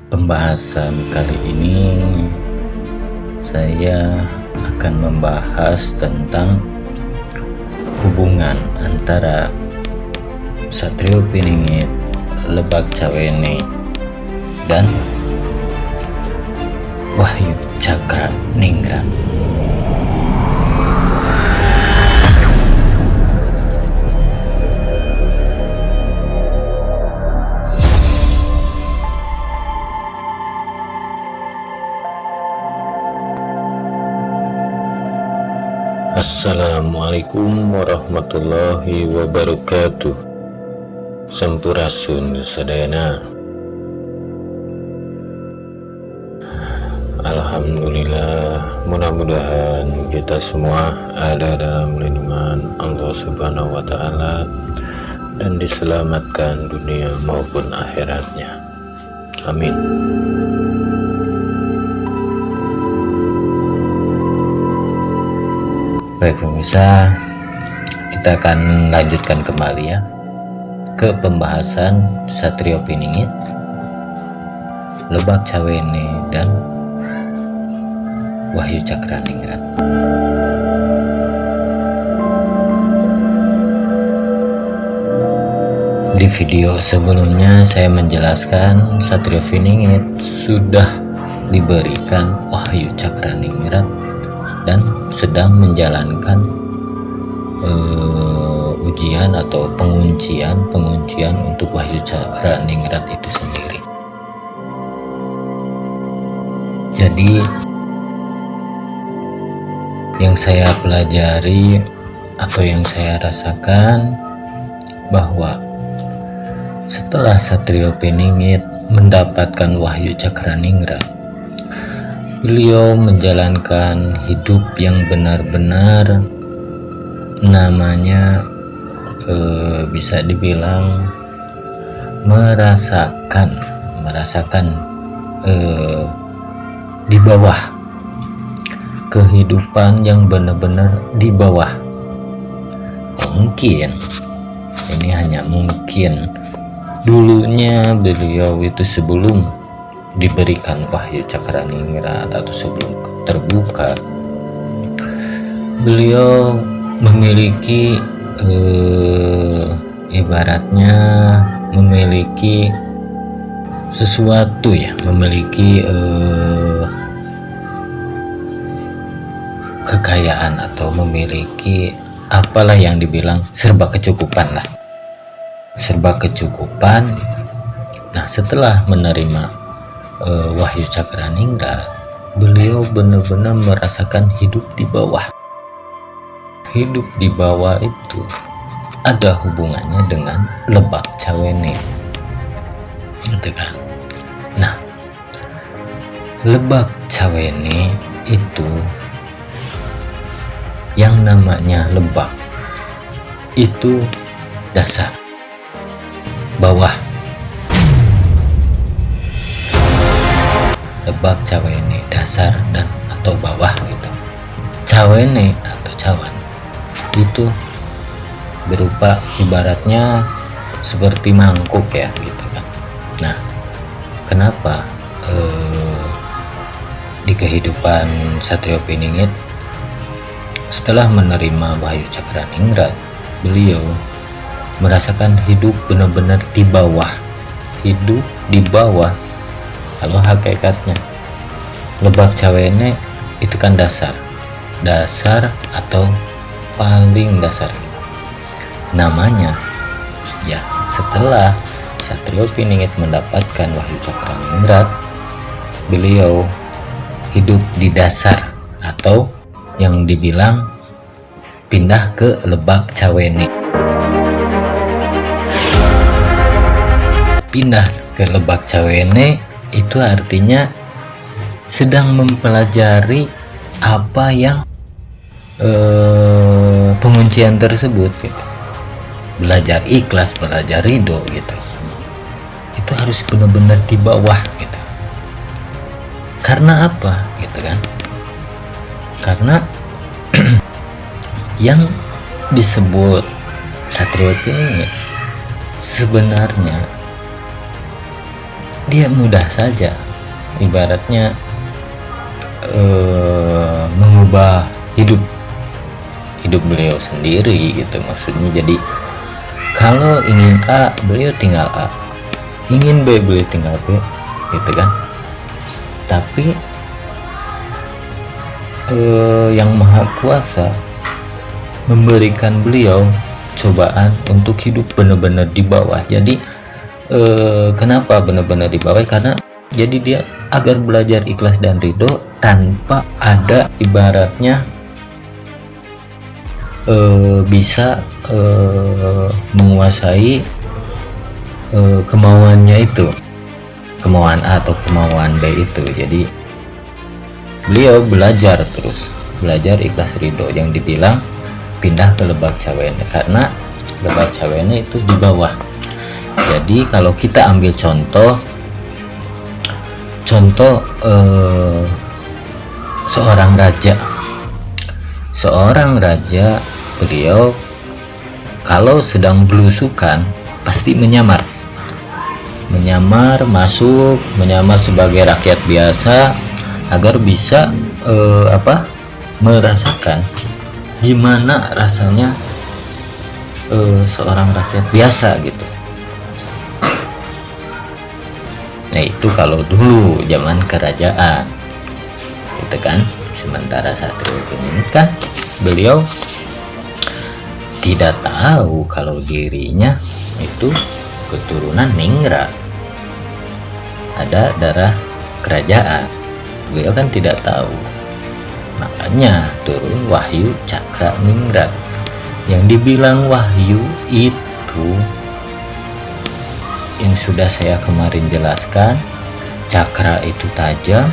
Pembahasan kali ini saya akan membahas tentang hubungan antara Satrio Piningit, Lebak Cawene, dan Wahyu Cakra Ningrat. Assalamualaikum warahmatullahi wabarakatuh. Sampurasun sadayana. Alhamdulillah, mudah-mudahan kita semua ada dalam lindungan Allah Subhanahu wa Ta'ala dan diselamatkan dunia maupun akhiratnya. Amin. Baik pemirsa, kita akan lanjutkan kembali ya ke pembahasan Satrio Piningit, Lebak Cawene, dan Wahyu Cakra Ningrat. Di video sebelumnya saya menjelaskan Satrio Piningit sudah diberikan Wahyu Cakra Ningrat dan sedang menjalankan ujian atau penguncian untuk Wahyu Cakra Ningrat itu sendiri. Jadi yang saya pelajari atau yang saya rasakan bahwa setelah Satrio Piningit mendapatkan Wahyu Cakra Ningrat, beliau menjalankan hidup yang benar-benar namanya bisa dibilang merasakan di bawah, kehidupan yang benar-benar di bawah. Mungkin ini hanya mungkin dulunya beliau itu sebelum diberikan Wahyu Cakra Ningrat atau sebelum terbuka, beliau memiliki ibaratnya memiliki sesuatu ya, memiliki kekayaan atau memiliki apalah yang dibilang serba kecukupan lah, serba kecukupan. Nah, setelah menerima Wahyu Cakra Ningrat, beliau benar-benar merasakan hidup di bawah. Hidup di bawah itu ada hubungannya dengan Lebak Cawene, gitu kan. Nah, Lebak Cawene itu yang namanya lebak itu dasar, bawah. Lebak Cawene dasar dan atau bawah gitu. Cawene atau cawan itu berupa ibaratnya seperti mangkuk ya gitu kan. Nah, kenapa di kehidupan Satrio Piningit setelah menerima Wahyu Cakra Ningrat, beliau merasakan hidup benar-benar di bawah. Hidup di bawah. Kalau hakikatnya Lebak Cawene itu kan dasar atau paling dasar namanya ya. Setelah Satrio Piningit mendapatkan Wahyu Cakra Ningrat, beliau hidup di dasar atau yang dibilang pindah ke Lebak Cawene. Pindah ke Lebak Cawene itu artinya sedang mempelajari apa yang penguncian tersebut gitu. Belajar ikhlas, belajar ridho gitu. Itu harus benar-benar di bawah gitu. Karena apa gitu kan? Karena yang disebut Satrio Piningit sebenarnya dia mudah saja ibaratnya mengubah hidup beliau sendiri gitu maksudnya. Jadi kalau ingin A beliau tinggal A, ingin B beliau tinggal B gitu kan. Tapi yang maha kuasa memberikan beliau cobaan untuk hidup benar-benar di bawah. Jadi kenapa benar-benar di bawah? Karena jadi dia agar belajar ikhlas dan ridho tanpa ada ibaratnya bisa menguasai kemauannya itu, kemauan A atau kemauan B itu. Jadi beliau belajar terus, belajar ikhlas ridho, yang dibilang pindah ke Lebak Cawene karena Lebak Cawene itu di bawah. Jadi kalau kita ambil contoh seorang raja, beliau kalau sedang belusukan pasti menyamar masuk, menyamar sebagai rakyat biasa agar bisa merasakan gimana rasanya seorang rakyat biasa gitu. Nah itu kalau dulu zaman kerajaan gitu kan. Sementara Satrio ini kan beliau tidak tahu kalau dirinya itu keturunan Ningrat, ada darah kerajaan. Beliau kan tidak tahu, makanya turun Wahyu Cakra Ningrat. Yang dibilang wahyu itu yang sudah saya kemarin jelaskan, cakra itu tajam,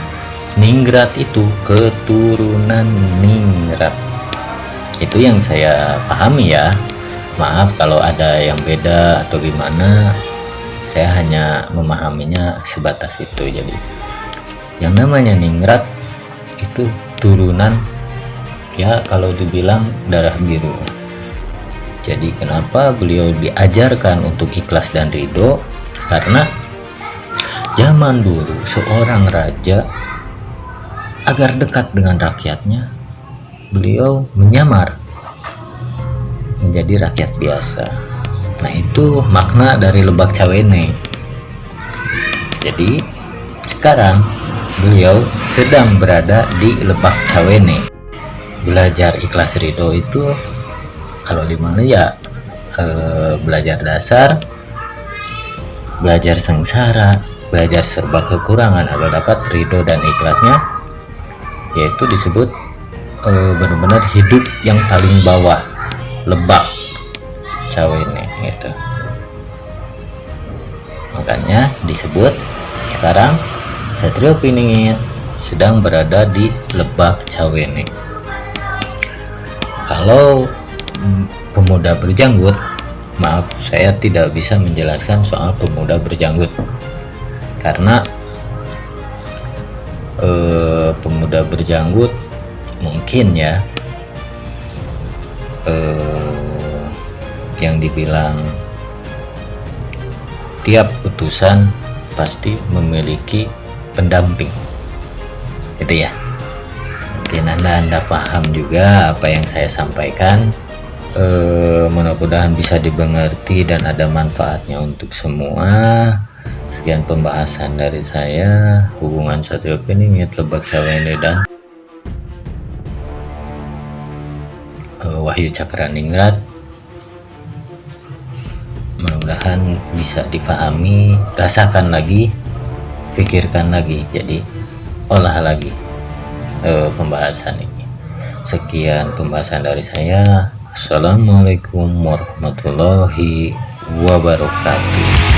Ningrat itu keturunan Ningrat. Itu yang saya pahami ya. Maaf kalau ada yang beda atau gimana, saya hanya memahaminya sebatas itu. Jadi yang namanya Ningrat itu turunan ya kalau dibilang darah biru. Jadi kenapa beliau diajarkan untuk ikhlas dan ridho? Karena zaman dulu seorang raja agar dekat dengan rakyatnya, beliau menyamar menjadi rakyat biasa. Nah itu makna dari Lebak Cawene. Jadi sekarang beliau sedang berada di Lebak Cawene. Belajar ikhlas ridho itu kalau di mana ya belajar dasar, belajar sengsara, belajar serba kekurangan agar dapat ridho dan ikhlasnya, yaitu disebut benar-benar hidup yang paling bawah, Lebak Cawene gitu. Makanya disebut sekarang Satrio Piningit sedang berada di Lebak Cawene. Kalau pemuda berjanggut, maaf saya tidak bisa menjelaskan soal pemuda berjanggut karena pemuda berjanggut mungkin ya yang dibilang tiap utusan pasti memiliki pendamping itu ya. Mungkin anda paham juga apa yang saya sampaikan. Mudah-mudahan bisa dimengerti dan ada manfaatnya untuk semua. Sekian pembahasan dari saya, hubungan Satrio Piningit, Lebak Cawene dan Wahyu Cakra Ningrat. Mudah-mudahan bisa difahami, rasakan lagi, pikirkan lagi, jadi olah lagi pembahasan ini. Sekian pembahasan dari saya. Assalamualaikum warahmatullahi wabarakatuh.